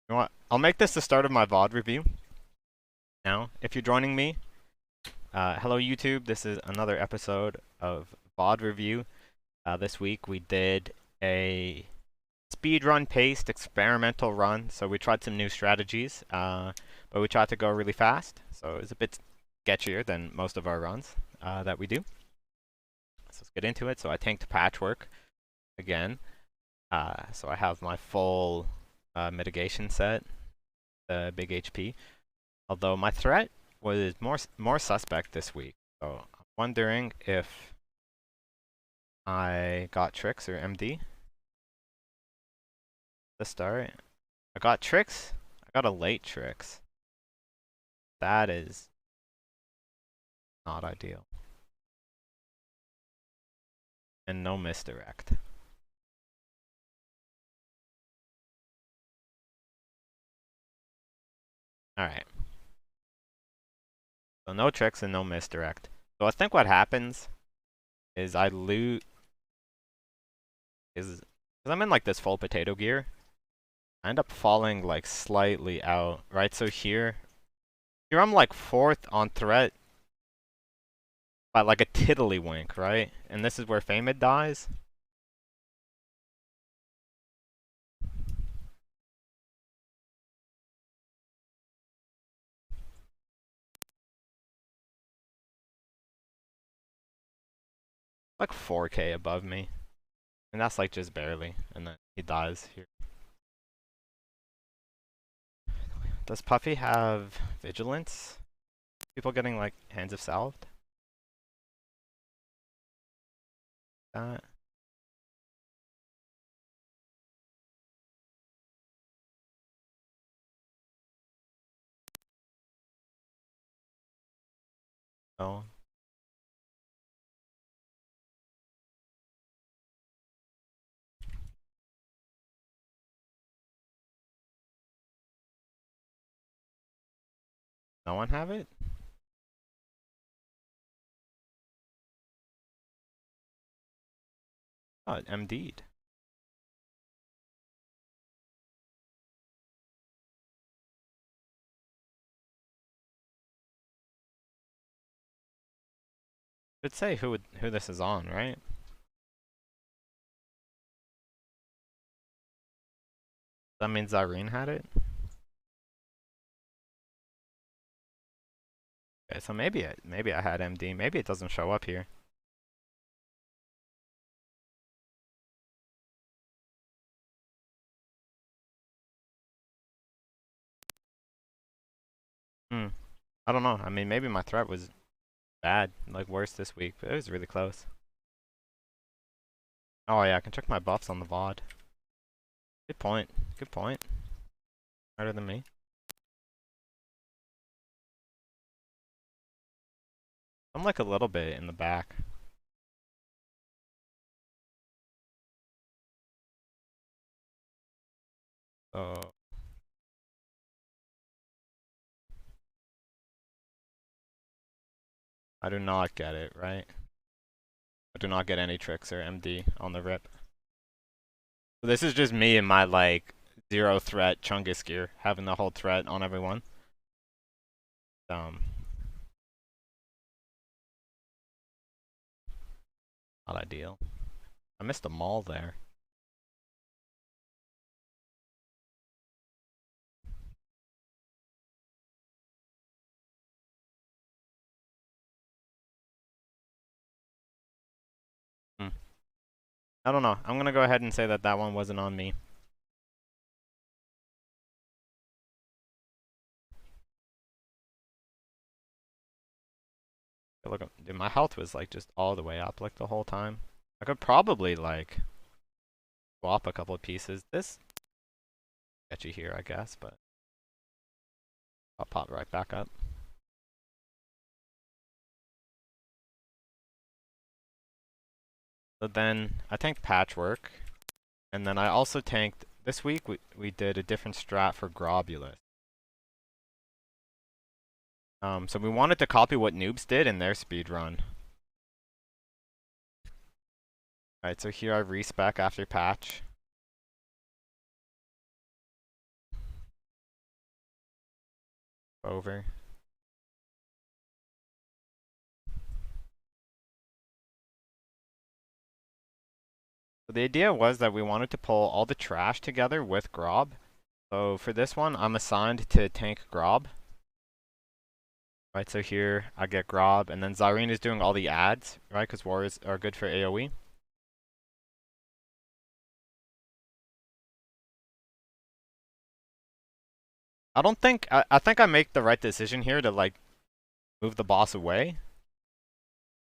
You know what? I'll make this the start of my VoD review. Now, if you're joining me, hello YouTube. This is another episode of VoD review. This week we did a speedrun paced experimental run. So we tried some new strategies, but we tried to go really fast. So it was a bit sketchier than most of our runs that we do. So let's get into it. So I tanked Patchwork again. So I have my full mitigation set, the big HP. Although my threat was more suspect this week, so I'm wondering if I got tricks or MD to start. I got tricks. I got a late tricks. That is not ideal. And no misdirect. Alright. So no tricks and no misdirect. So I think what happens is I loot is because I'm in like this full potato gear. I end up falling like slightly out, right? So here I'm like 4th on threat by like a tiddlywink, right? And this is where Famed dies. Like 4k above me. And that's like just barely. And then he dies here. Does Puffy have vigilance? People getting like hands of salved? That. Oh. No one have it? Oh, it MD'd. Should say who this is on, right? That means Irene had it? Okay, so maybe I had MD. Maybe it doesn't show up here. Hmm. I don't know. I mean, maybe my threat was bad, like worse this week, but it was really close. Oh yeah, I can check my buffs on the VoD. Good point. Good point. Better than me. I'm like a little bit in the back. So I do not get it, right? I do not get any tricks or MD on the rip. So this is just me and my like 0 threat Chungus gear, having the whole threat on everyone. Um, Not ideal. I missed a mall there. Hmm. I don't know. I'm gonna go ahead and say that that one wasn't on me. Look, dude, my health was like just all the way up like the whole time. I could probably like swap a couple of pieces. This get you here, I guess, but I'll pop right back up. So then I tanked Patchwork, and then I also tanked. This week we did a different strat for Grobulus. So we wanted to copy what noobs did in their speed run. Alright, so here I respec after patch. over. So the idea was that we wanted to pull all the trash together with Grob. So for this one, I'm assigned to tank Grob. Right, so here I get Grob, and then Zyrene is doing all the ads, right, because warriors are good for AoE. I think I make the right decision here to like move the boss away,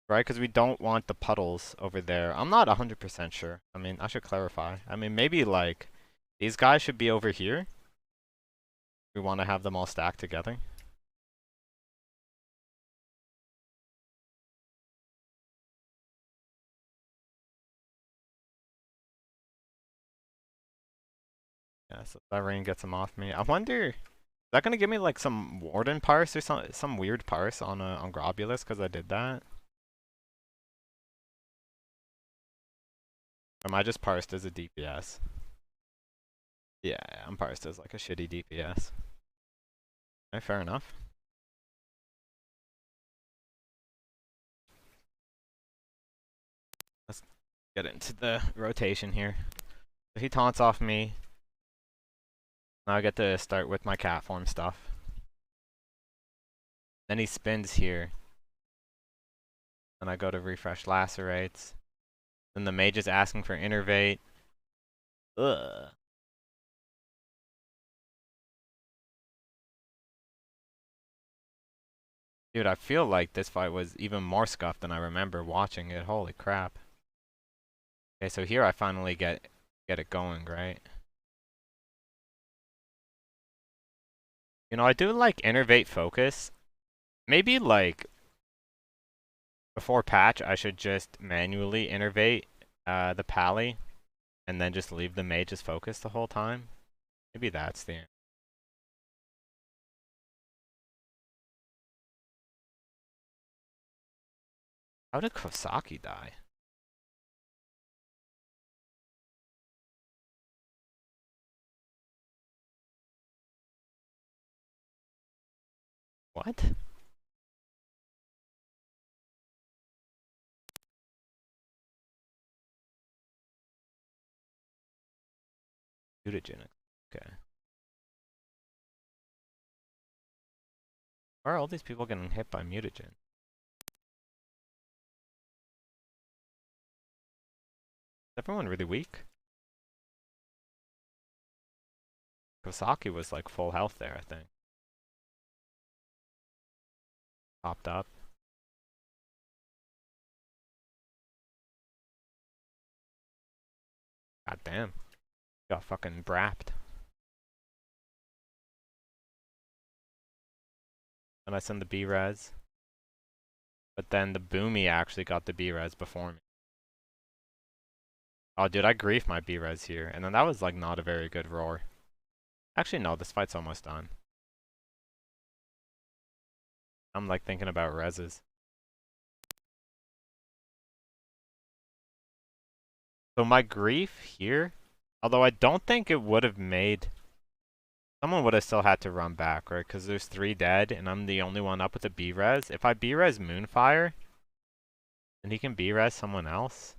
right? Because we don't want the puddles over there. I'm not 100% sure. I mean, I should clarify. I mean, maybe like these guys should be over here. We want to have them all stacked together. Yeah, so that rain gets them off me. I wonder, is that gonna give me like some Warden parse or some weird parse on Grobulus because I did that? Or am I just parsed as a DPS? Yeah, I'm parsed as like a shitty DPS. Okay, fair enough. Let's get into the rotation here. So he taunts off me. Now I get to start with my cat form stuff. Then he spins here. And I go to refresh lacerates. Then the mage is asking for innervate. Ugh. Dude, I feel like this fight was even more scuffed than I remember watching it. Holy crap. Okay, so here I finally get it going, right? You know, I do like innervate focus. Maybe like before patch I should just manually innervate the pally and then just leave the mage's focus the whole time. Maybe that's the answer. How did Kosaki die? What? Mutagenic. Okay. Why are all these people getting hit by mutagen? Is everyone really weak? Kosaki was like full health there, I think. Popped up. God damn. Got fucking brapped. And I send the B-res. But then the Boomy actually got the B-res before me. Oh, dude, I grief my B-res here. And then that was like not a very good roar. Actually, no, this fight's almost done. I'm like thinking about reses. So my grief here, although I don't think it would have made... Someone would have still had to run back, right? Because there's 3 dead, and I'm the only one up with a B-res. If I B-res Moonfire, then he can B-res someone else.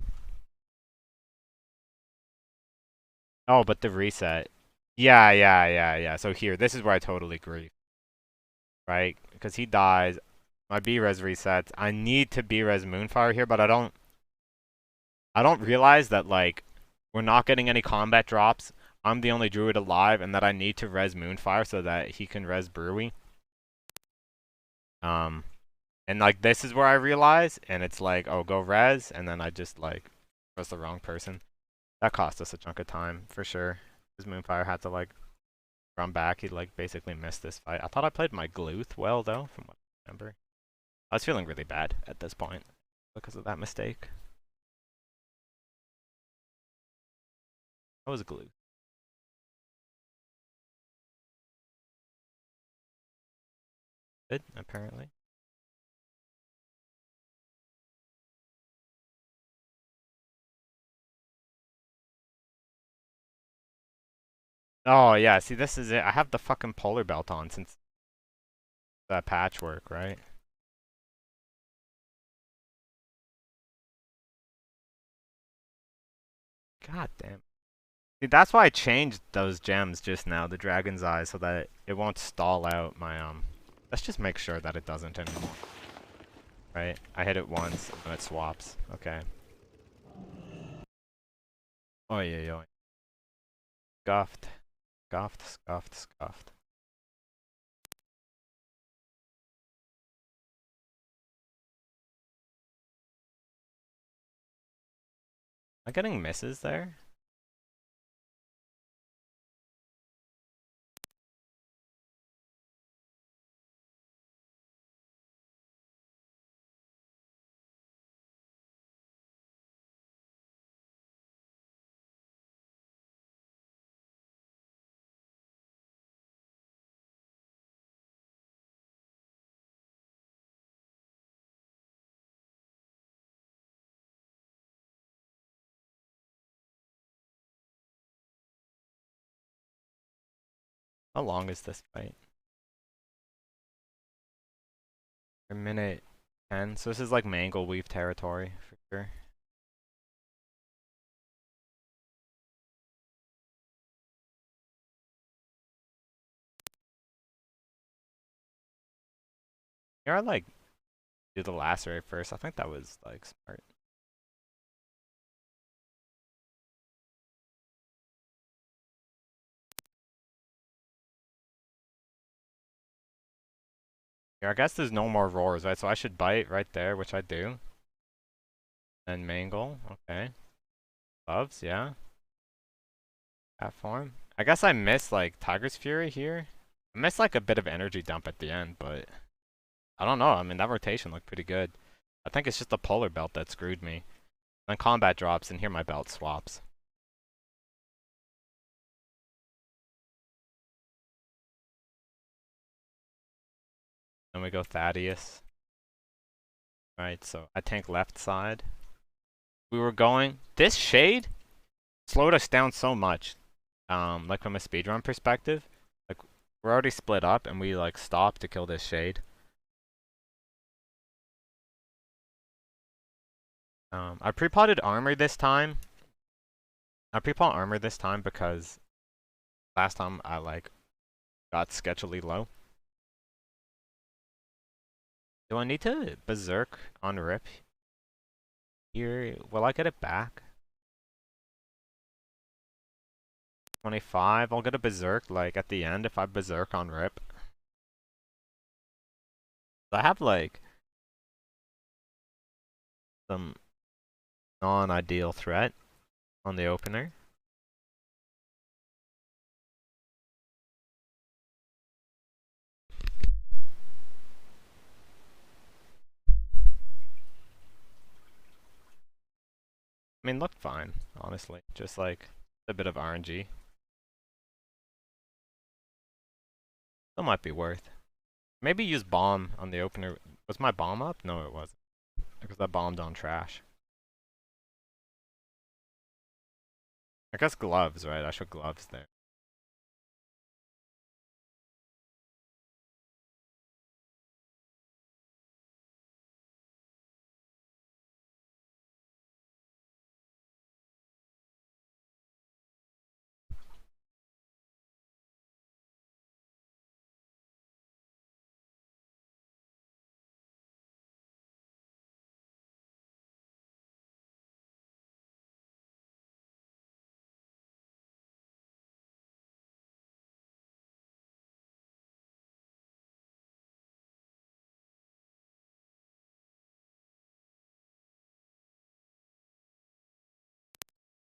Oh, but the reset. Yeah. So here, this is where I totally grieve. Right? Because he dies. My B-res resets. I need to B-res Moonfire here, but I don't realize that, like, we're not getting any combat drops. I'm the only druid alive, and that I need to res Moonfire so that he can res Brewy. And like this is where I realize, and it's like, oh, go res, and then I just like was the wrong person. That cost us a chunk of time for sure. Because Moonfire had to like run back. He like basically missed this fight. I thought I played my Gluth well though, from what I remember. I was feeling really bad at this point because of that mistake. I was Gluth. Good, apparently. Oh yeah, see this is it. I have the fucking polar belt on since That patchwork, right? God damn. See, that's why I changed those gems just now, the dragon's eye, so that it won't stall out my let's just make sure that it doesn't anymore. Right? I hit it once and it swaps. Okay. Oh yeah, yeah. Scuffed. Scuffed, scuffed, scuffed. Am I getting misses there? How long is this fight? A minute 10. So this is like Mangleweave territory for sure. Here I like do the lacerate first. I think that was like smart. Here I guess there's no more roars, right? So I should bite right there, which I do. Then mangle, okay. Gloves, yeah. That form. I guess I missed like Tiger's Fury here. I missed like a bit of energy dump at the end, but I don't know. I mean that rotation looked pretty good. I think it's just the polar belt that screwed me. Then combat drops and here my belt swaps. Then we go Thaddeus. Right, so I tank left side. We were going. This shade slowed us down so much. Like from a speedrun perspective. Like we're already split up and we like stopped to kill this shade. I pre-potted armor this time. I pre-pot armor this time because last time I like got sketchily low. Do I need to berserk on rip here? Will I get it back? 25. I'll get a berserk like at the end if I berserk on rip. I have like some non-ideal threat on the opener. I mean, looked fine, honestly. Just like a bit of RNG. Still might be worth. Maybe use bomb on the opener. Was my bomb up? No, it wasn't. Because I bombed on trash. I guess gloves, right? I should gloves there.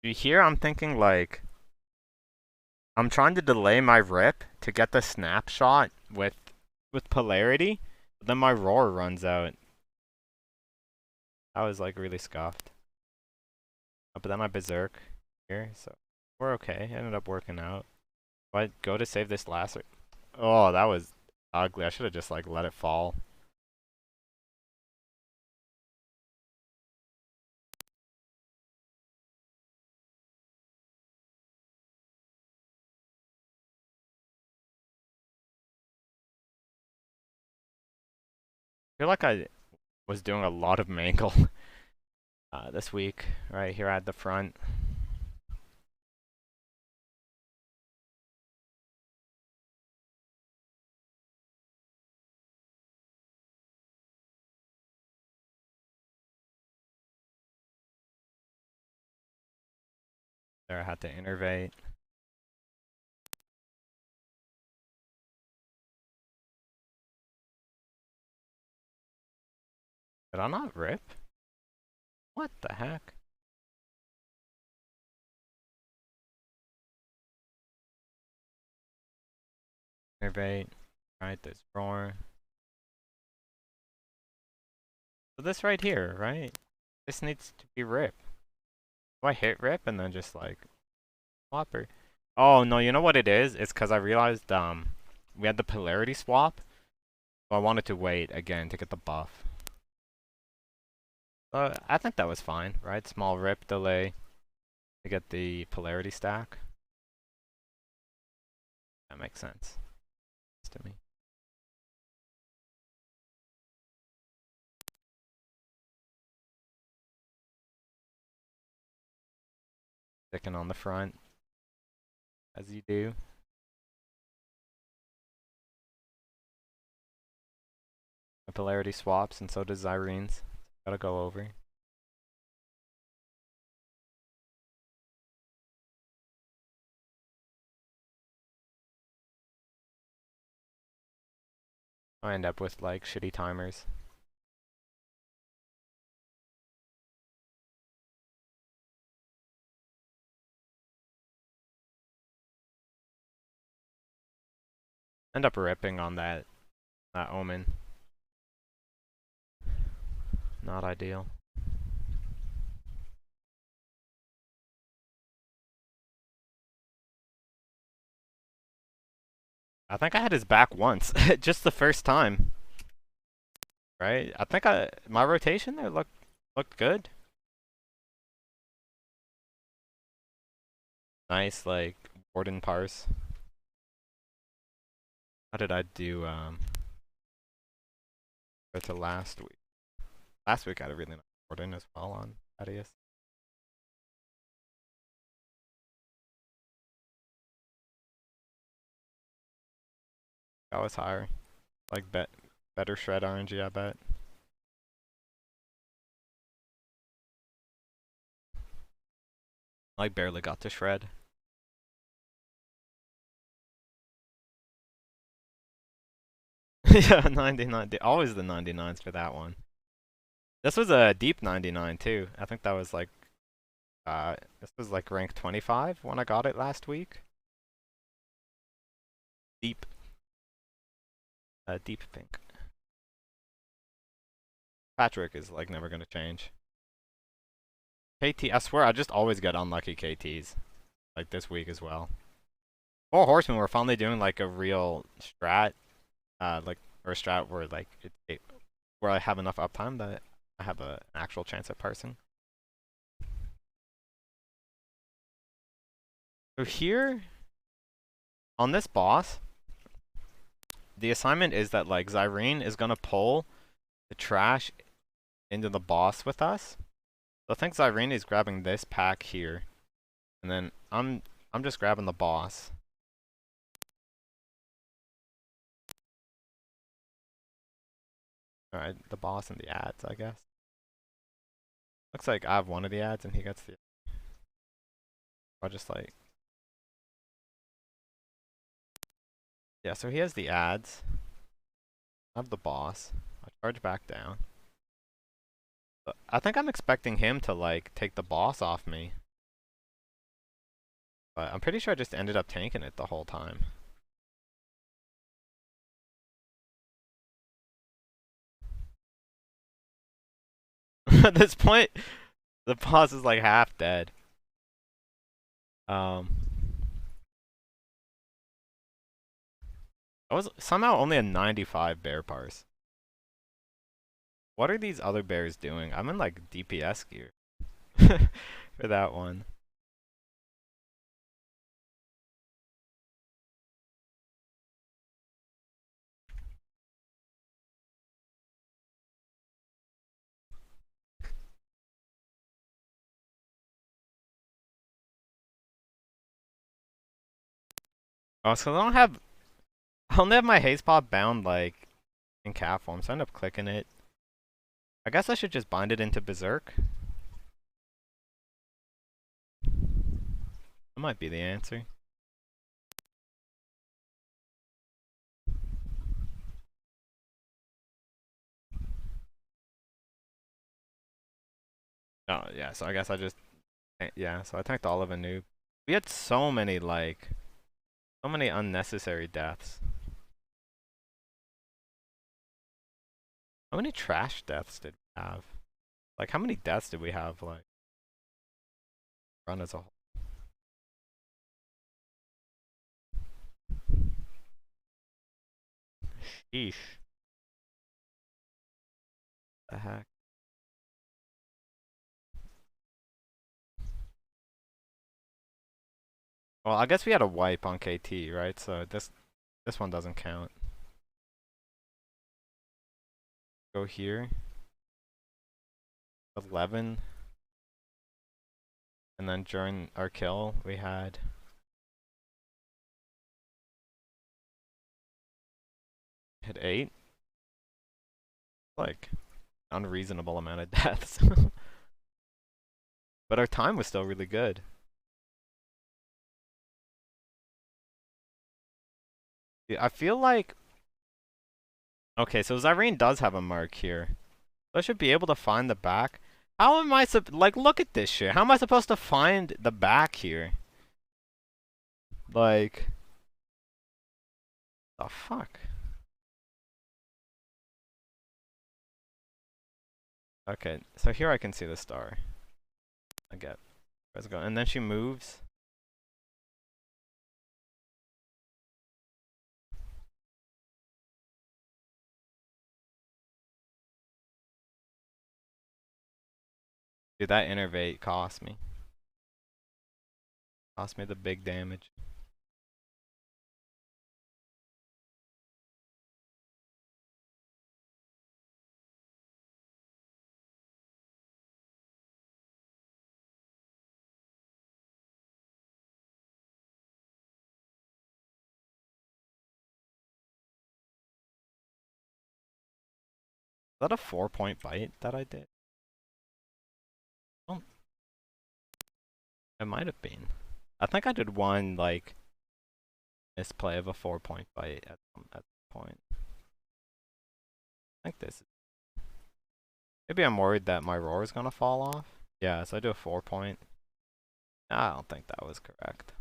Here I'm thinking like I'm trying to delay my rip to get the snapshot with polarity, but then my roar runs out. I was like really scuffed. Oh, but then my berserk here, so we're okay. Ended up working out. But go to save this last. Oh, that was ugly. I should have just like let it fall. feel like I was doing a lot of mangle this week, right here at the front. There I had to innervate. Did I not rip? What the heck? Innervate. Right, there's roar. So this right here, right? This needs to be rip. Do I hit rip and then just like swapper? Oh no, you know what it is? It's because I realized we had the polarity swap, so I wanted to wait again to get the buff. I think that was fine, right? Small rip delay to get the polarity stack. That makes sense to me. Sticking on the front, as you do. The polarity swaps, and so does Zyrene's. Gotta go over. I end up with like shitty timers. End up ripping on that omen. Not ideal. I think I had his back once, just the first time. Right? I think my rotation there looked good. Nice like Warden parse. How did I do compared to last week? Last week I had a really nice Warden as well on Thaddeus. That was higher. Like better shred RNG, I bet. Like barely got to shred. Yeah, 99. Always the 99s for that one. This was a deep 99 too. I think that was like this was like rank 25 when I got it last week. Deep. Deep pink. Patrick is like never gonna change. KT, I swear I just always get unlucky KTs. Like this week as well. Four Horsemen, we're finally doing like a real strat. Like, or a strat where like where I have enough uptime that I have an actual chance at parsing. So here, on this boss, the assignment is that like Zyrene is gonna pull the trash into the boss with us. So I think Zyrene is grabbing this pack here, and then I'm just grabbing the boss. All right, the boss and the ads, I guess. Looks like I have one of the ads and he gets the. I'll just like. Yeah, so he has the ads. I have the boss. I charge back down. But I think I'm expecting him to like take the boss off me. But I'm pretty sure I just ended up tanking it the whole time. At this point, the boss is like half dead. I was somehow only a 95 bear parse. What are these other bears doing? I'm in like DPS gear for that one. Oh, so I only have my haze pod bound like in cat form, so I end up clicking it. I guess I should just bind it into Berserk. That might be the answer. Oh yeah, so I guess I just yeah, so I tanked all of a noob. We had so many so many unnecessary deaths. How many trash deaths did we have? Like how many deaths did we have like run as a whole? Sheesh. The heck? Well, I guess we had a wipe on KT, right? So this one doesn't count. Go here. 11. And then during our kill, we had hit 8. Like unreasonable amount of deaths. But our time was still really good. Yeah, I feel like okay, so Zyrene does have a mark here. So I should be able to find the back. How am I like look at this shit. How am I supposed to find the back here? Like the fuck? Okay, so here I can see the star. I get where's it going. And then she moves. Dude, that innervate cost me. Cost me the big damage. Is that a 4-point bite that I did? Oh, it might have been. I think I did one like misplay of a 4-point bite at the point. I think this. Maybe I'm worried that my roar is gonna fall off. Yeah, so I do a 4-point. I don't think that was correct.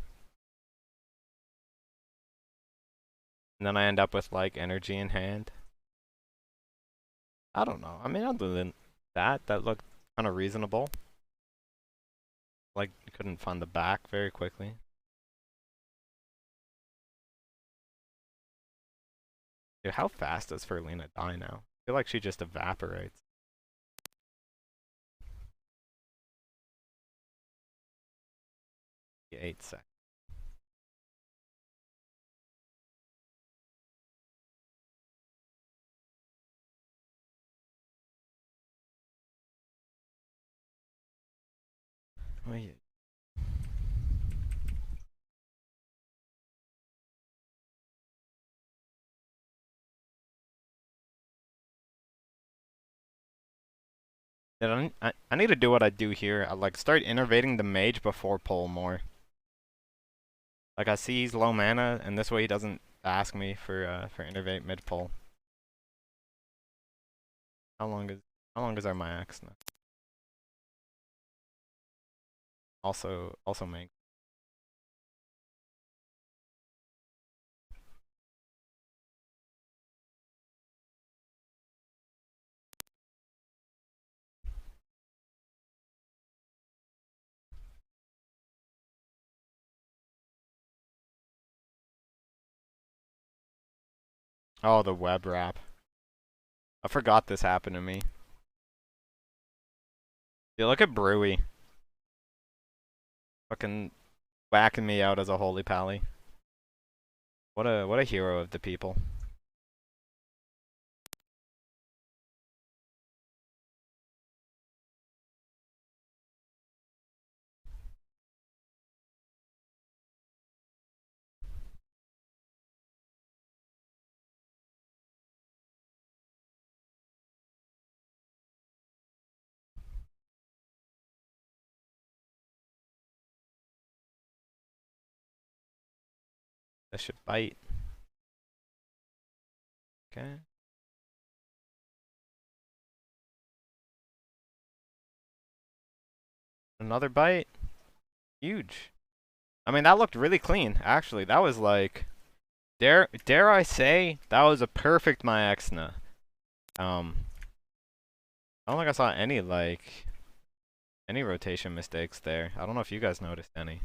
And then I end up with like energy in hand. I don't know. I mean, other than that, that looked kind of reasonable. Like, couldn't find the back very quickly. Dude, how fast does Ferlina die now? I feel like she just evaporates. 8 seconds. Wait. I need to do what I do here. I like start innervating the mage before pull more. Like I see he's low mana, and this way he doesn't ask me for innervate mid pull. How long is our max now? Also make. Oh, the web wrap. I forgot this happened to me. Yeah, look at Brewy. Fucking whacking me out as a holy pally. What a hero of the people. This should bite. Okay. Another bite. Huge. I mean, that looked really clean, actually. That was like, dare I say, that was a perfect Myexna. I don't think I saw any rotation mistakes there. I don't know if you guys noticed any.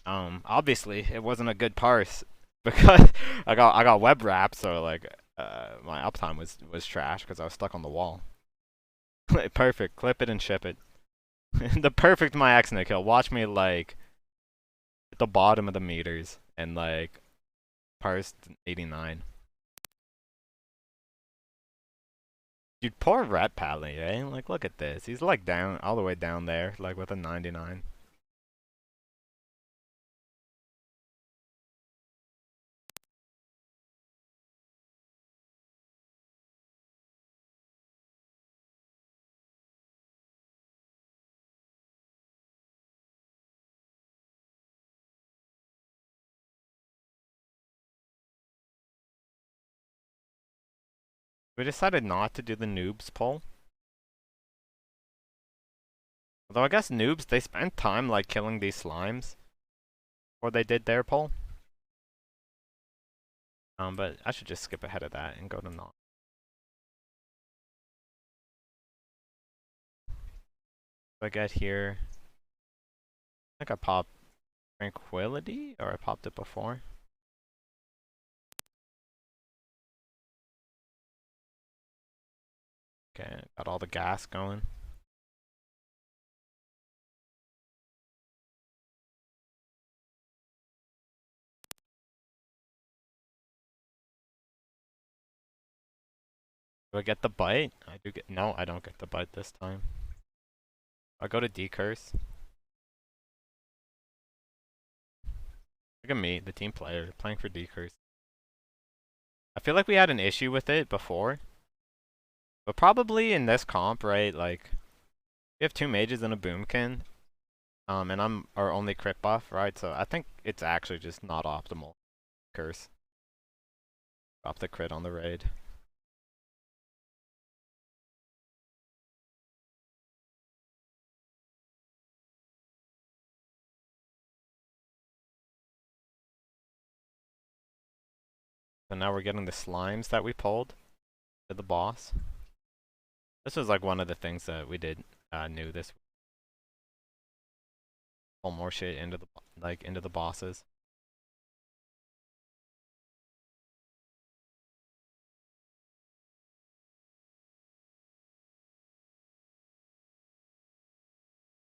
Obviously it wasn't a good parse because I got web wrapped, so like my uptime was trash because I was stuck on the wall. Perfect. Clip it and ship it. The perfect Myexna kill. Watch me like at the bottom of the meters and like parsed 89. Dude, poor Rat Pally, eh? Like, look at this. He's like down, all the way down there, like with a 99. We decided not to do the noobs poll. Although I guess noobs, they spent time like killing these slimes before they did their poll. But I should just skip ahead of that and go to not. So I get here. I think I popped Tranquility, or I popped it before. Okay, got all the gas going. Do I get the bite? I do get. No, I don't get the bite this time. I go to decurse. Look at me, the team player, playing for decurse. I feel like we had an issue with it before. But probably in this comp, right, like, we have two mages and a boomkin. And I'm our only crit buff, right? So I think it's actually just not optimal. Curse. Drop the crit on the raid. So now we're getting the slimes that we pulled to the boss. This was like one of the things that we did new this week. Pull more shit into the bosses.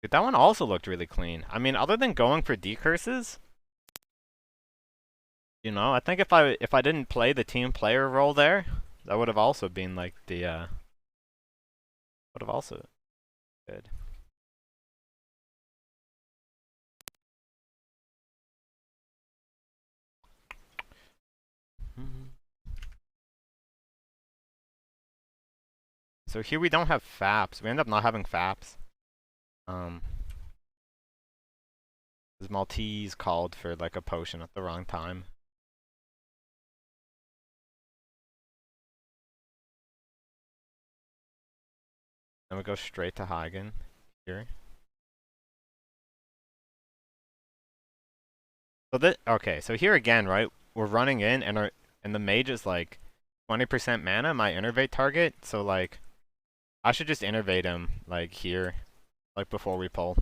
Dude, that one also looked really clean. I mean, other than going for decurses, you know, I think if I didn't play the team player role there, that would have also been like the would have also good. So here we don't have FAPs. We end up not having FAPs. This Maltese called for like a potion at the wrong time. Then we go straight to Hagen here. So that okay, so here again, right? We're running in and the mage is like 20% mana, my innervate target, so like I should just innervate him like here, like before we pull.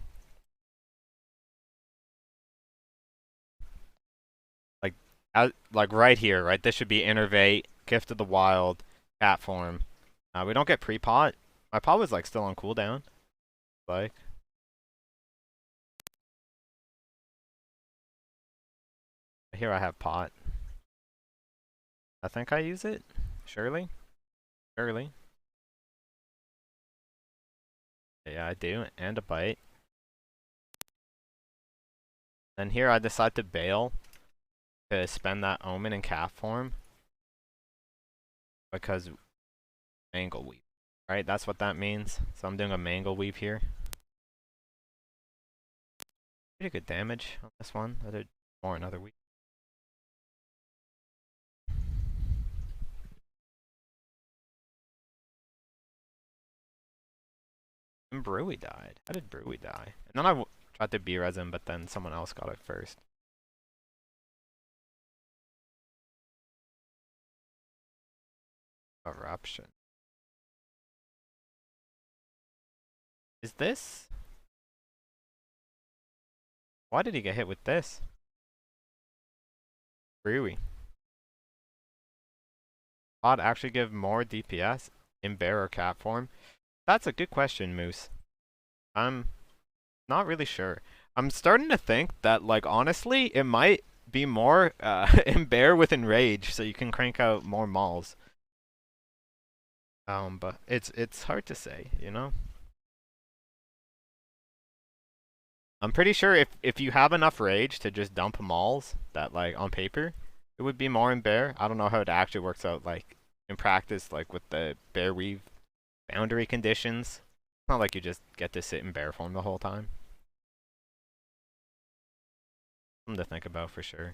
Like right here, right? This should be innervate, gift of the wild, cat form. We don't get pre-pot. My pot was like still on cooldown. Like here I have pot. I think I use it. Surely. Surely. Yeah, I do. And a bite. Then here I decide to bail to spend that omen in calf form. Because mangle weave. Right? That's what that means. So I'm doing a mangle weave here. Pretty good damage on this one. I did more another week. And Brewy died. How did Brewy die? And then I tried to B-res him, but then someone else got it first. Eruption. Is this? Why did he get hit with this? Brewy. Ought actually give more DPS in bear or cat form? That's a good question, Moose. I'm not really sure. I'm starting to think that, like, honestly, it might be more in bear with enrage, so you can crank out more mauls. But it's hard to say, you know? I'm pretty sure if you have enough rage to just dump mauls, that, like, on paper, it would be more in bear. I don't know how it actually works out, like, in practice, like, with the bear weave boundary conditions. It's not like you just get to sit in bear form the whole time. Something to think about for sure.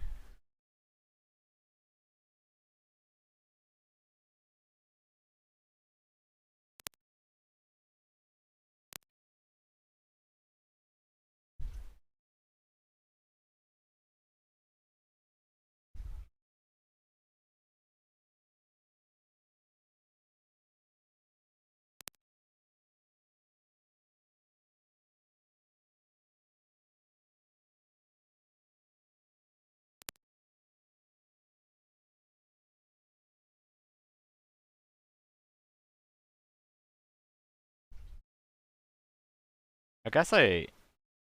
I guess I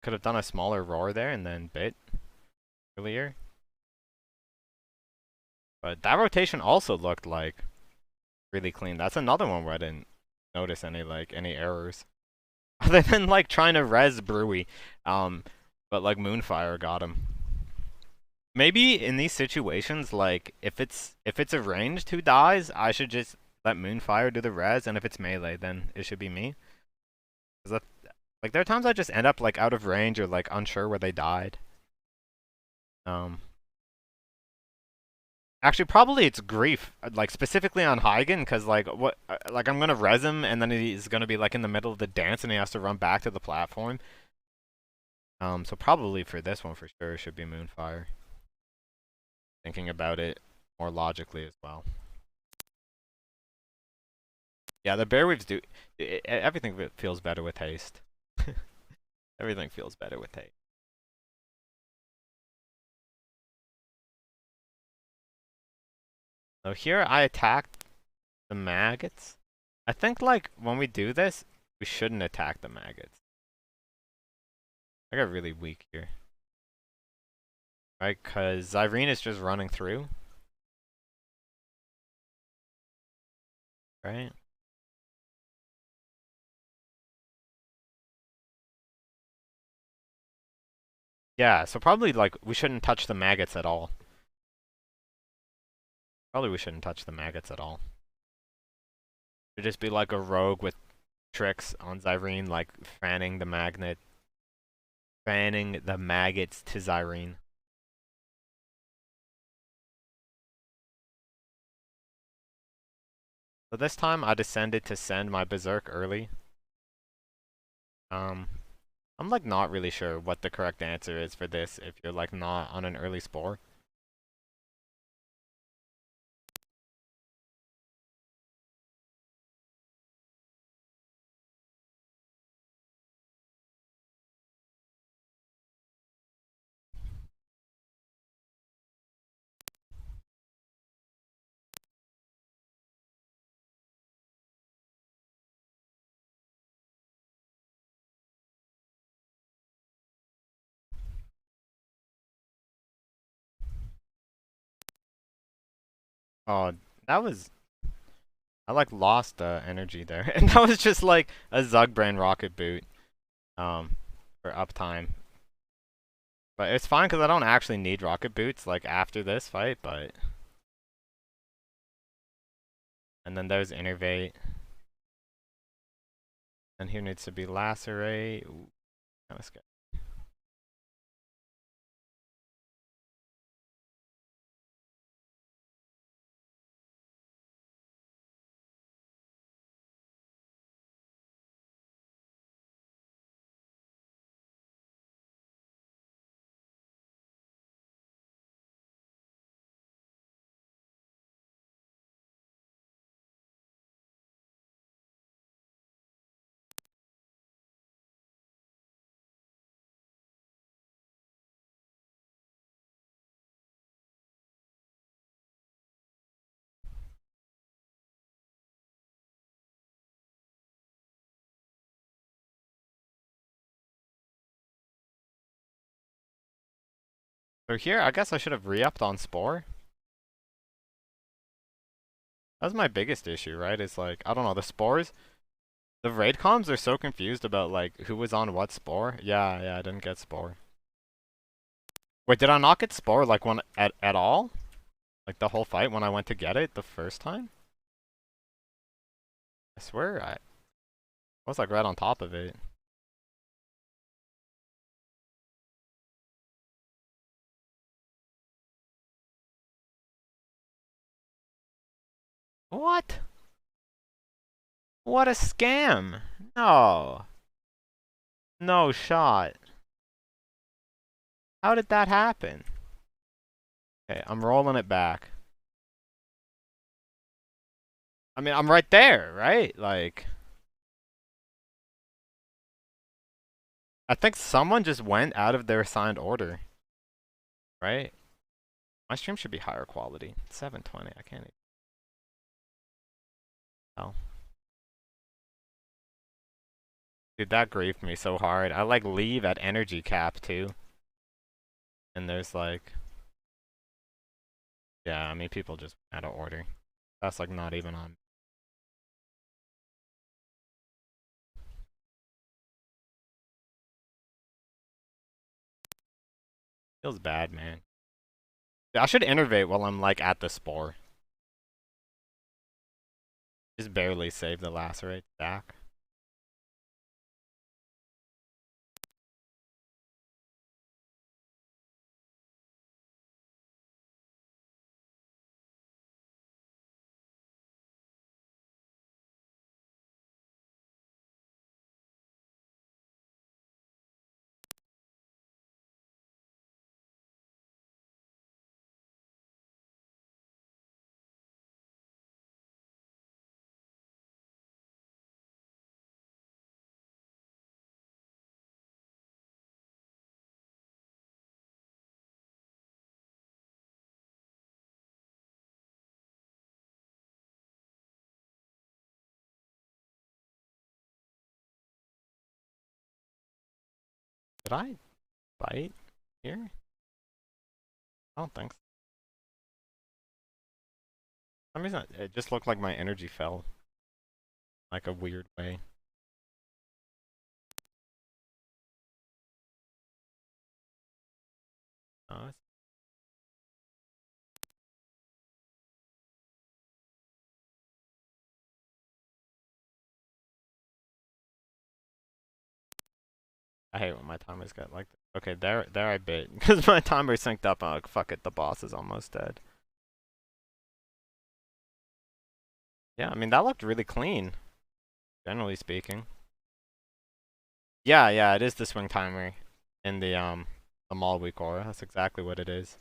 could have done a smaller roar there and then bit earlier. But that rotation also looked like really clean. That's another one where I didn't notice any errors. Other than like trying to res Brewy. But like Moonfire got him. Maybe in these situations, like if it's a ranged who dies, I should just let Moonfire do the res, and if it's melee, then it should be me. 'Cause like there are times I just end up like out of range or like unsure where they died. Actually, probably it's grief, like specifically on Huygen, because like like I'm gonna res him, and then he's gonna be like in the middle of the dance, and he has to run back to the platform. So probably for this one for sure should be Moonfire. Thinking about it more logically as well. Yeah, the bear weaves do everything feels better with haste. Everything feels better with haste. So here I attacked the maggots. I think like when we do this, we shouldn't attack the maggots. I got really weak here. Right, because Zyrene is just running through. Right? Yeah, so probably like we shouldn't touch the maggots at all. Probably we shouldn't touch the maggots at all. It'd just be like a rogue with tricks on Zyrene, like fanning the maggots to Zyrene. So this time I decided to send my Berserk early. I'm like not really sure what the correct answer is for this if you're like not on an early spore. Oh, that was I like lost energy there, and that was just like a Zugbrand rocket boot, for uptime. But it's fine because I don't actually need rocket boots like after this fight. But and then there's innervate, and here needs to be lacerate. Ooh, kind of scary. So here, I guess I should have re-upped on Spore. That's my biggest issue, right? It's like, I don't know, the Spores, the raid comms are so confused about like who was on what Spore. Yeah, I didn't get Spore. Wait, did I not get Spore like when at all? Like the whole fight when I went to get it the first time? I swear I was like right on top of it. What? What a scam! No. No shot. How did that happen? Okay, I'm rolling it back. I mean, I'm right there, right? Like, I think someone just went out of their assigned order, right? My stream should be higher quality. 720, I can't even tell. Dude, that griefed me so hard. I like leave at energy cap too. And there's like, yeah, I mean, people just out of order. That's like not even on. Feels bad, man. I should innervate while I'm like at the Spore. Just barely save the lacerate stack. Did I bite here? I don't think so. For some reason, it just looked like my energy fell. Like a weird way. Oh, I hate when my timers get like this. Okay, there I bit. Because my timer synced up, I'm like, fuck it, the boss is almost dead. Yeah, I mean, that looked really clean, generally speaking. Yeah, it is the swing timer in the mall week aura. That's exactly what it is.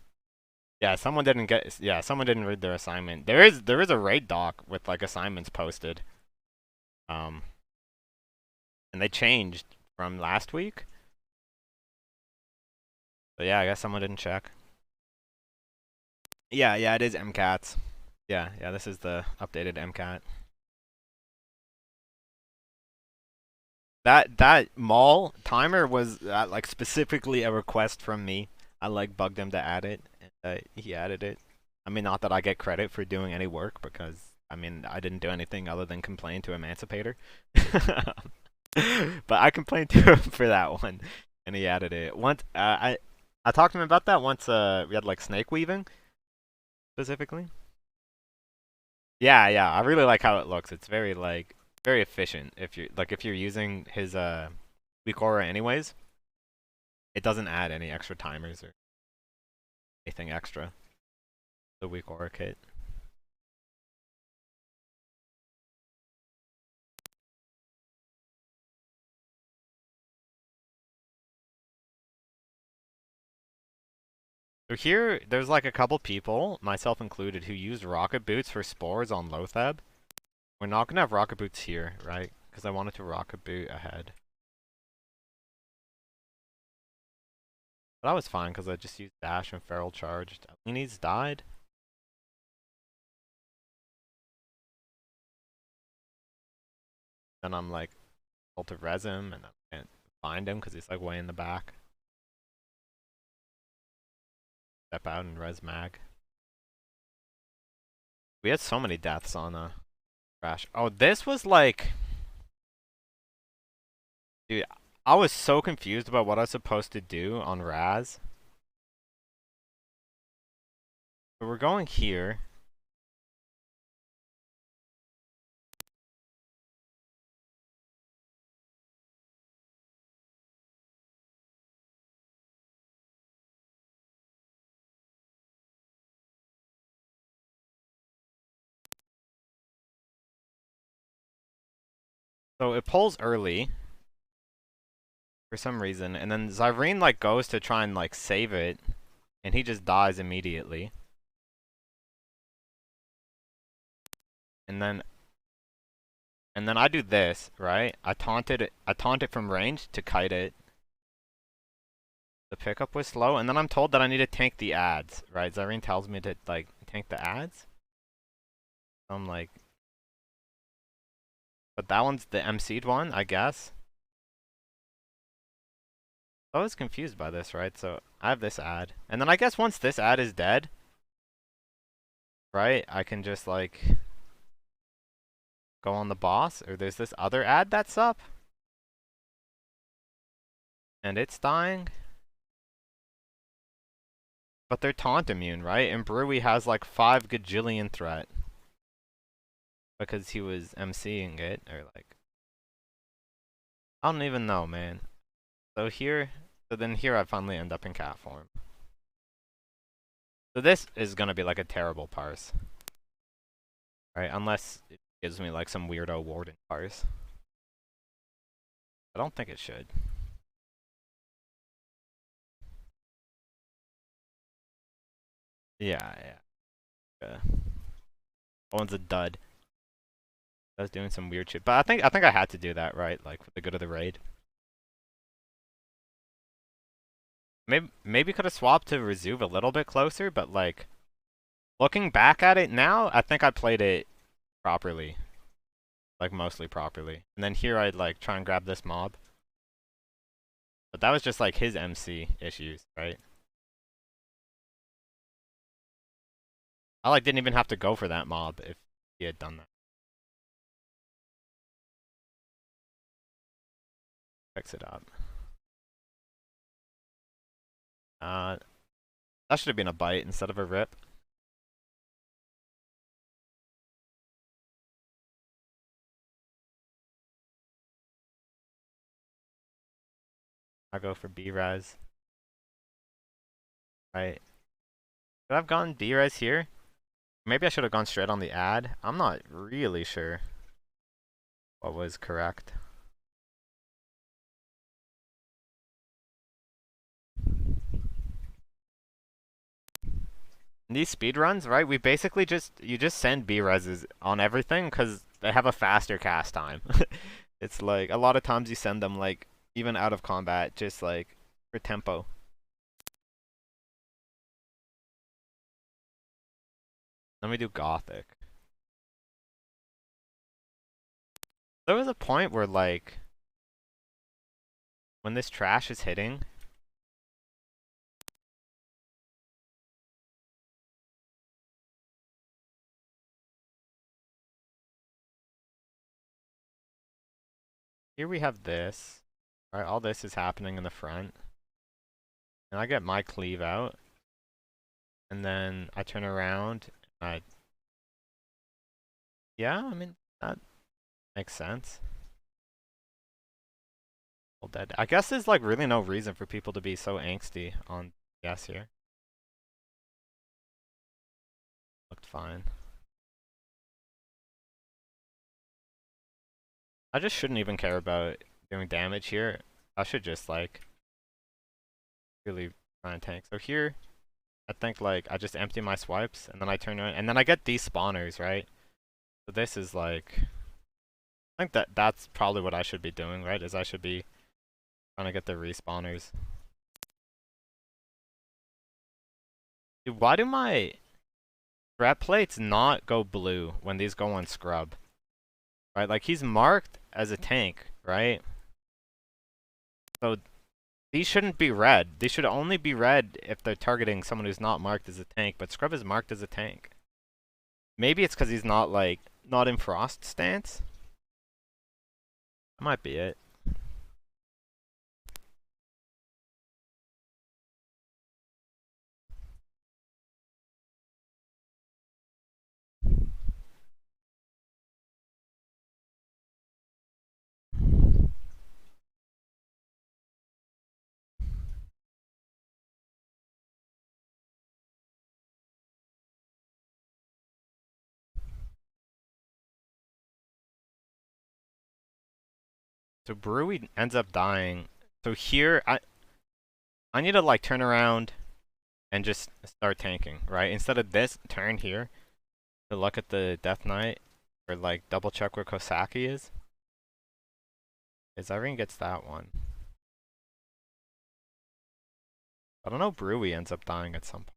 Yeah, someone didn't read their assignment. There is a raid doc with like assignments posted. Um, and they changed from last week. But yeah, I guess someone didn't check. Yeah, it is MCATs. Yeah, this is the updated MCAT. That mall timer was like specifically a request from me. I like bugged him to add it, and he added it. I mean, not that I get credit for doing any work because I mean I didn't do anything other than complain to Emancipator. But I complained to him for that one, and he added it. Once I talked to him about that once. We had like snake weaving specifically. Yeah, I really like how it looks. It's very like very efficient. If you're using his Weakora anyways, it doesn't add any extra timers or anything extra. The Weakora kit. So here, there's like a couple people, myself included, who used rocket boots for spores on Lothab. We're not gonna have rocket boots here, right? Because I wanted to rocket boot ahead. But that was fine because I just used dash and feral charged. Alini's died. Then I'm like, able to res him and I can't find him because he's like way in the back. step out and res mag. We had so many deaths on Crash. Oh, this was like... Dude, I was so confused about what I was supposed to do on Raz. So we're going here. So it pulls early for some reason, and then Zyrene like goes to try and like save it, and he just dies immediately. And then I do this, right? I taunt it from range to kite it. The pickup was slow, and then I'm told that I need to tank the ads, right? Zyrene tells me to like tank the ads. I'm like, but that one's the MC'd one, I guess. I was confused by this, right? So I have this ad, and then I guess once this ad is dead, right, I can just like go on the boss, or there's this other ad that's up, and it's dying. But they're taunt immune, right? And Brewy has like 5 gajillion threat. Because he was MCing it, or like... I don't even know, man. So then here I finally end up in cat form. So this is gonna be like a terrible parse. Right, unless it gives me like some weirdo warden parse. I don't think it should. Yeah. That one's a dud. I was doing some weird shit. But I think I had to do that, right? Like for the good of the raid. Maybe could have swapped to Resuve a little bit closer, but like looking back at it now, I think I played it properly. Like mostly properly. And then here I'd like try and grab this mob. But that was just like his MC issues, right? I like didn't even have to go for that mob if he had done that. Fix it up. That should have been a bite instead of a rip. I'll go for B-Res. Right. Could I have gone B-Res here? Maybe I should have gone straight on the ad. I'm not really sure what was correct. In these speedruns, right, we basically you just send B-Reses on everything because they have a faster cast time. It's like, a lot of times you send them like, even out of combat, just like, for tempo. Let me do Gothic. There was a point where like, when this trash is hitting, here we have this. Right, all this is happening in the front. And I get my cleave out. And then I turn around and yeah, I mean, that makes sense. All dead. I guess there's like really no reason for people to be so angsty on yes here. Looked fine. I just shouldn't even care about doing damage here. I should just like really try and tank. So here, I think like I just empty my swipes and then I turn around and then I get these spawners, right? So this is like, I think that's probably what I should be doing, right? Is I should be trying to get the respawners. Dude, why do my threat plates not go blue when these go on scrub? Right, like he's marked as a tank, right? So These shouldn't be red. They should only be red if they're targeting someone who's not marked as a tank, but Scrub is marked as a tank. Maybe it's because he's not, like, not in Frost stance? That might be it. So Brewy ends up dying. So here, I need to, like, turn around and just start tanking, right? Instead of this turn here to look at the Death Knight or, like, double check where Kosaki is. Is Irene gets that one. I don't know, Brewy ends up dying at some point.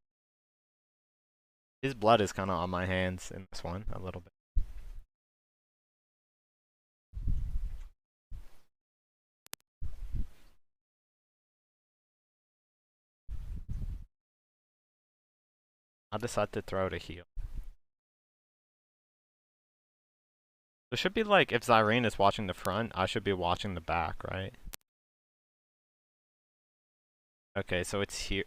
His blood is kind of on my hands in this one, a little bit. I'll decide to throw to heal. It should be like, if Zyrene is watching the front, I should be watching the back, right? Okay, so it's here.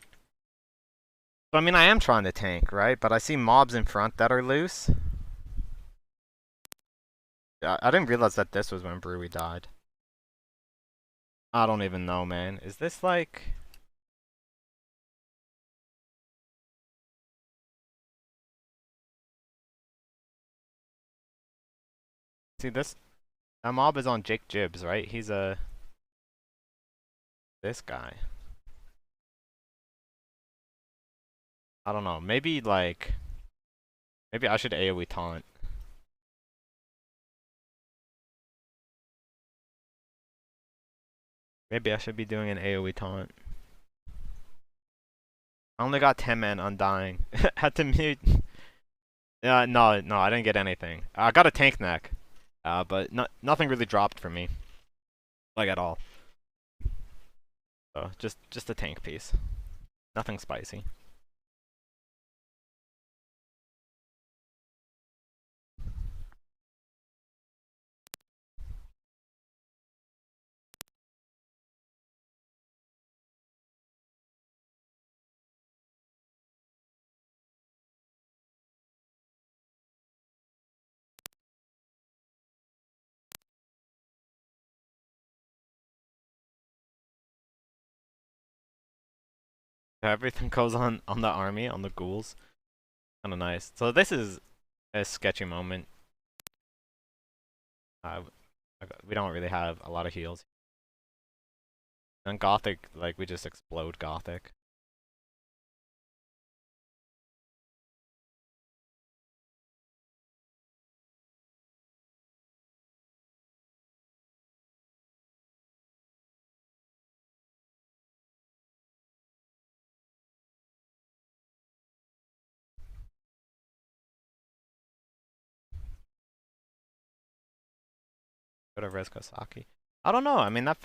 So, I mean, I am trying to tank, right? But I see mobs in front that are loose. I didn't realize that this was when Brewy died. I don't even know, man. Is this like... See, this... That mob is on Jake Jibbs, right? He's a... This guy. I don't know. Maybe, like... Maybe I should AoE taunt. Maybe I should be doing an AoE taunt. I only got 10 men undying. Had to mute... no, I didn't get anything. I got a tank neck. But nothing really dropped for me. Like, at all. So, just a tank piece. Nothing spicy. Everything goes on the army, on the ghouls. Kinda nice. So this is a sketchy moment. We don't really have a lot of heals. And Gothic, like, we just explode Gothic. Go to Res Kosaki. I don't know, I mean, that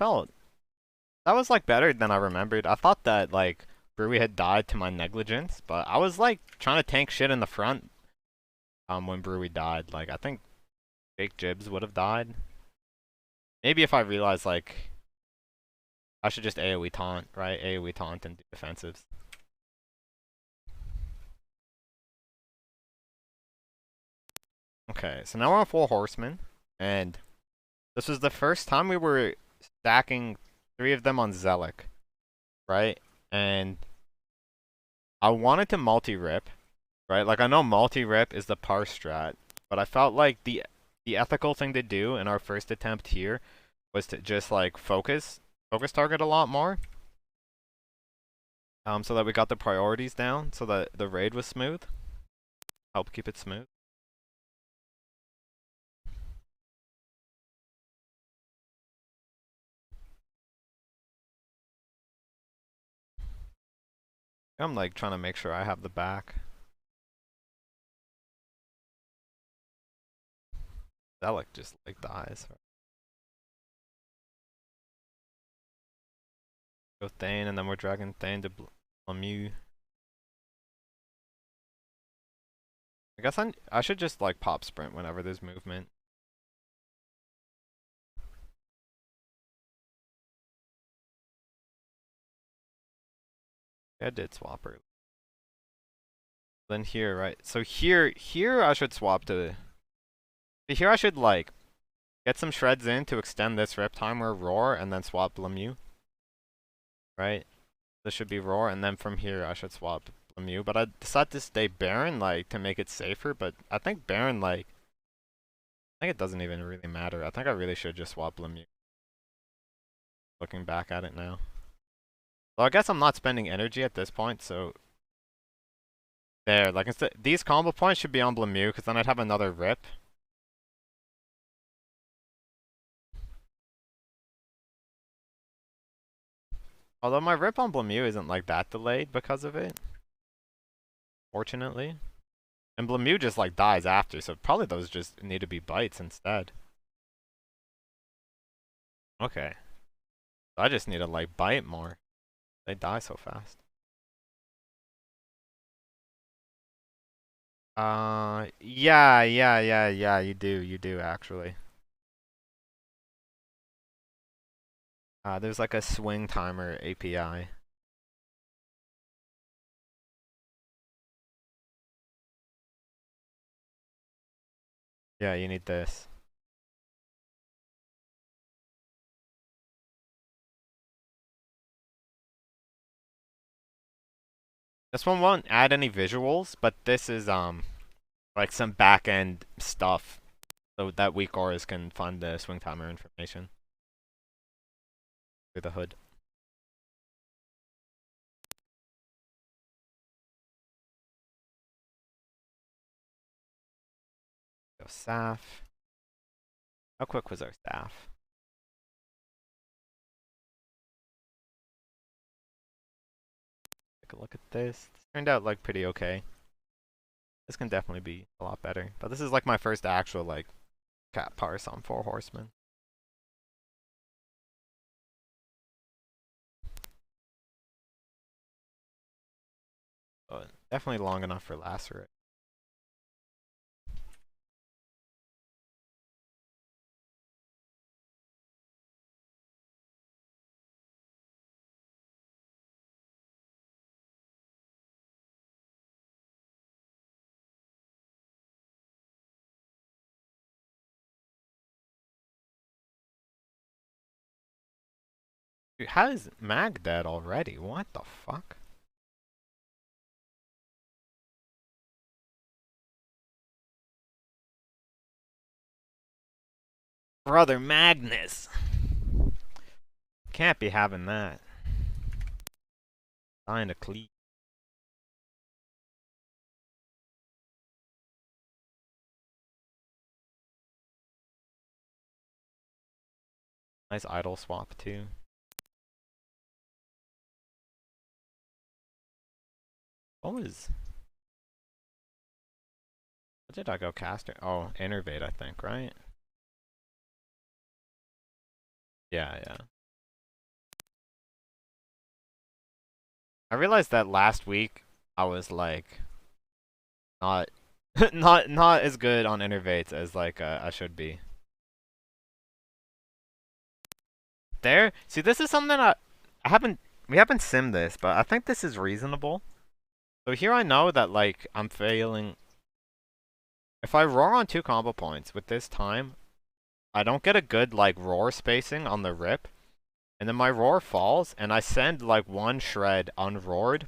was, like, better than I remembered. I thought that, like, Brewy had died to my negligence, but I was, like, trying to tank shit in the front when Brewy died. Like, I think Jake Jibbs would have died. Maybe if I realized, like, I should just AoE taunt, right? AoE taunt and do defensives. Okay, so now we're on Four Horsemen, and this was the first time we were stacking 3 of them on Zealot, right? And I wanted to multi-rip, right? Like, I know multi-rip is the par strat, but I felt like the ethical thing to do in our first attempt here was to just, like, focus target a lot more. So that we got the priorities down, so that the raid was smooth. Help keep it smooth. I'm, like, trying to make sure I have the back. Zealot just, like, dies. Go Thane, and then we're dragging Thane to Lemieux. I guess I should just like pop sprint whenever there's movement. I did swap early. Then here, right? So here I should swap to. Here I should like get some shreds in to extend this rip timer roar, and then swap Lemieux. Right? This should be roar, and then from here I should swap Lemieux. But I decided to stay Baron like to make it safer. But I think Baron like. I think it doesn't even really matter. I think I really should just swap Lemieux. Looking back at it now. Well, I guess I'm not spending energy at this point, so there. Like instead, these combo points should be on Lemieux, because then I'd have another rip. Although my rip on Lemieux isn't like that delayed because of it, fortunately. And Lemieux just like dies after, so probably those just need to be bites instead. Okay. So I just need to like bite more. They die so fast. Yeah, you do actually. There's like a swing timer API. Yeah, you need this. This one won't add any visuals, but this is like some back end stuff so that weak auras can find the swing timer information through the hood. Go Saf. How quick was our staff? Take a look at this. This turned out like pretty okay. This can definitely be a lot better. But this is like my first actual like cat parse on 4 horsemen. But definitely long enough for lacerate. Dude, how is Mag dead already? What the fuck? Brother Magnus! Can't be having that. Dying to cleat. Nice idle swap too. What was... What did I go caster? Oh, Innervate I think, right? Yeah. I realized that last week I was like not not as good on innervates as like I should be. There, see, this is something I haven't we haven't simmed this, but I think this is reasonable. So here I know that like I'm failing. If I roar on 2 combo points with this time, I don't get a good like roar spacing on the rip, and then my roar falls, and I send like 1 shred unroared.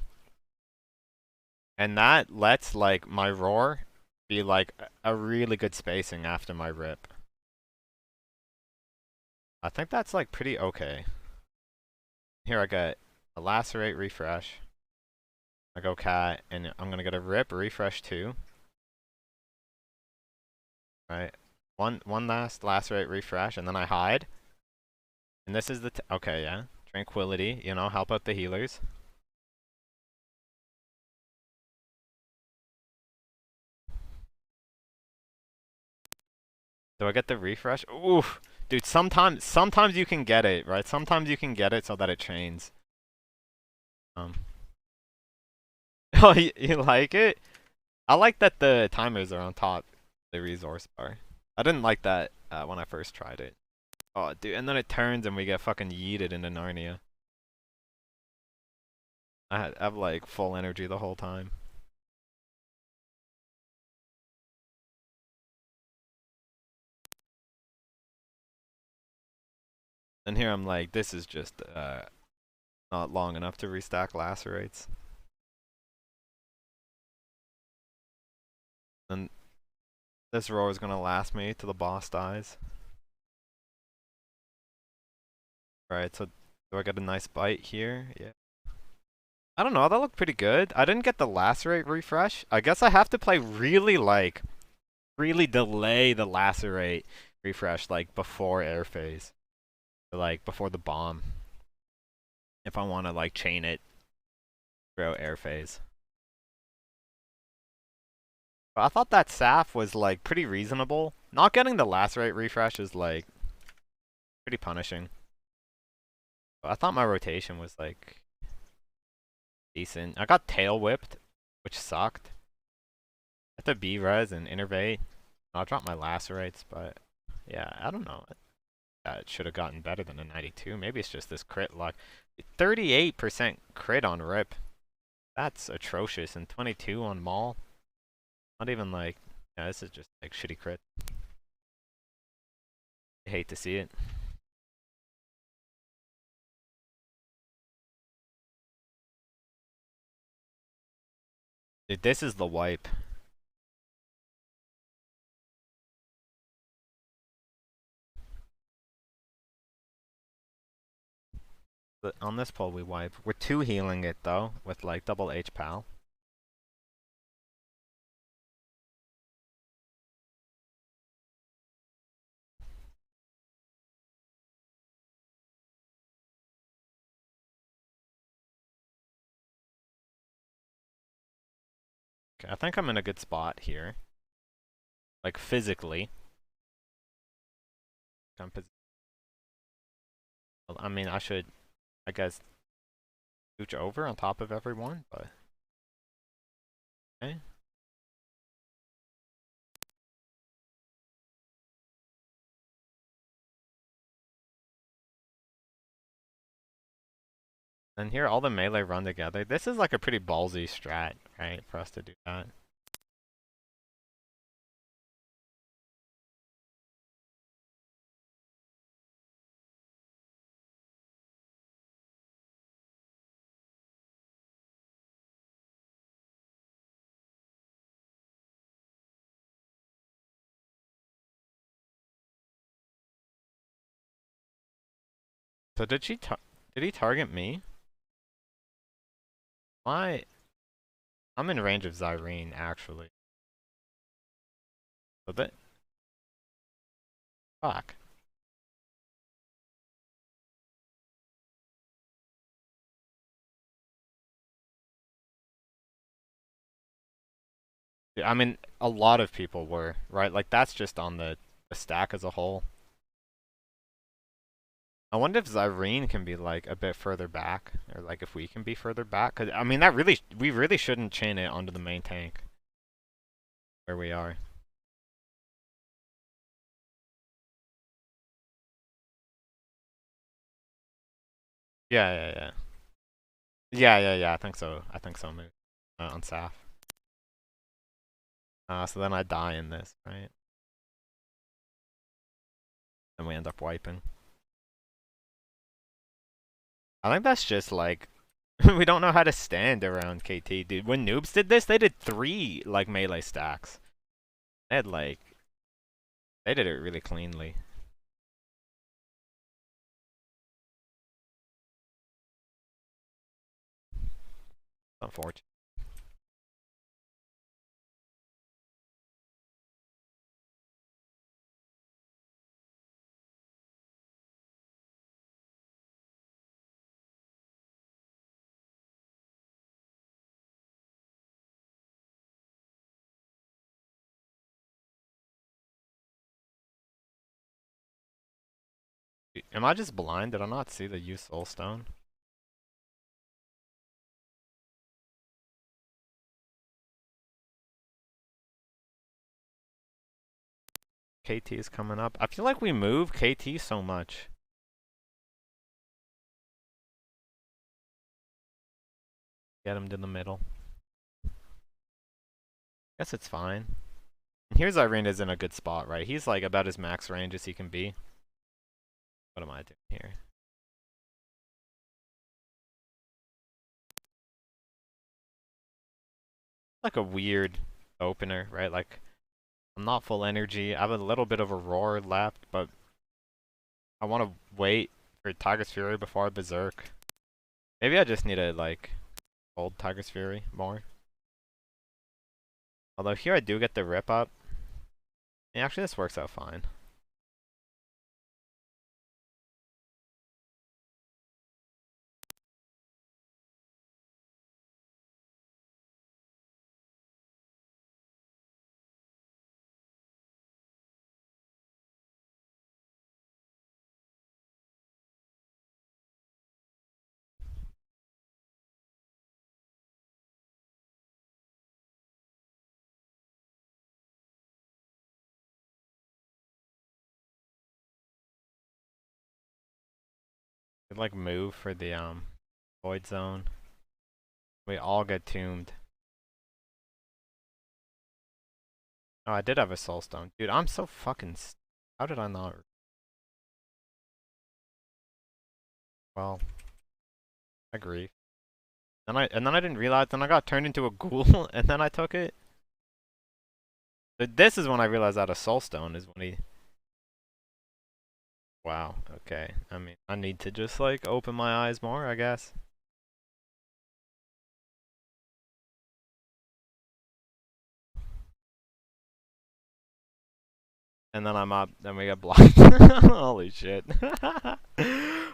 And that lets like my roar be like a really good spacing after my rip. I think that's like pretty okay. Here I get a lacerate refresh. I go cat, and I'm gonna get a rip refresh 2. Right. One last lacerate refresh, and then I hide. And this is the okay, yeah. Tranquility, you know, help out the healers. Do I get the refresh? Oof. Dude, sometimes you can get it, right? Sometimes you can get it so that it chains. Um, oh, you like it? I like that the timers are on top of the resource bar. I didn't like that when I first tried it. Oh, dude, and then it turns and we get fucking yeeted into Narnia. I have like full energy the whole time. And here I'm like, this is just not long enough to restack lacerates. And this roar is gonna last me till the boss dies. Right, so do I get a nice bite here? Yeah. I don't know, that looked pretty good. I didn't get the lacerate refresh. I guess I have to play really really delay the lacerate refresh like before air phase. Or, like before the bomb. If I want to like chain it throughout air phase. But I thought that Saf was like pretty reasonable. Not getting the lacerate refresh is like pretty punishing. But I thought my rotation was like decent. I got tail whipped, which sucked. I had to B-res and innervate. I dropped my lacerates, but yeah, I don't know. That should have gotten better than a 92. Maybe it's just this crit luck. 38% crit on Rip. That's atrocious. And 22 on Maul. Not even like, yeah, this is just like shitty crit. I hate to see it. Dude, this is the wipe. But on this pull we wipe. We're 2 healing it though, with like double H pal. Okay, I think I'm in a good spot here. Like physically. I mean, I should, I guess, scooch over on top of everyone, but okay. And here all the melee run together. This is like a pretty ballsy strat, right, for us to do that. So did he target me? My I'm in range of Zyrene actually. So that fuck. Yeah, I mean, a lot of people were, right? Like that's just on the stack as a whole. I wonder if Zyrene can be like a bit further back, or like if we can be further back. Cause I mean, we really shouldn't chain it onto the main tank where we are. Yeah, yeah, yeah. Yeah. I think so. I think so, mate. On Saf. So then I die in this, right? And we end up wiping. I think that's just like we don't know how to stand around KT, dude. When noobs did this, they did 3 like melee stacks. They had like they did it really cleanly. Unfortunate. Am I just blind? Did I not see the use soul stone? KT is coming up. I feel like we move KT so much. Get him to the middle. Guess it's fine. And here's Irena's in a good spot, right? He's like about as max range as he can be. What am I doing here? Like a weird opener, right? Like, I'm not full energy. I have a little bit of a roar left, but I want to wait for Tiger's Fury before I berserk. Maybe I just need to, like, hold Tiger's Fury more. Although here I do get the rip up. Yeah, actually, this works out fine. Could, like, move for the, void zone. We all get tombed. Oh, I did have a soul stone. Dude, I'm so fucking how did I not? Well, I agree. And then I didn't realize, then I got turned into a ghoul, and then I took it. But this is when I realized that a soul stone is when he... Wow, okay. I mean, I need to just, like, open my eyes more, I guess. And then I'm up, then we get blocked. Holy shit.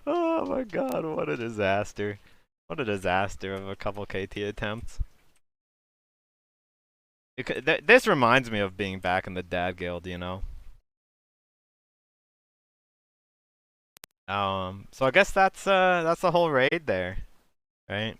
Oh my god, what a disaster. What a disaster of a couple KT attempts. This reminds me of being back in the dad guild, you know? So I guess that's the whole raid there, right?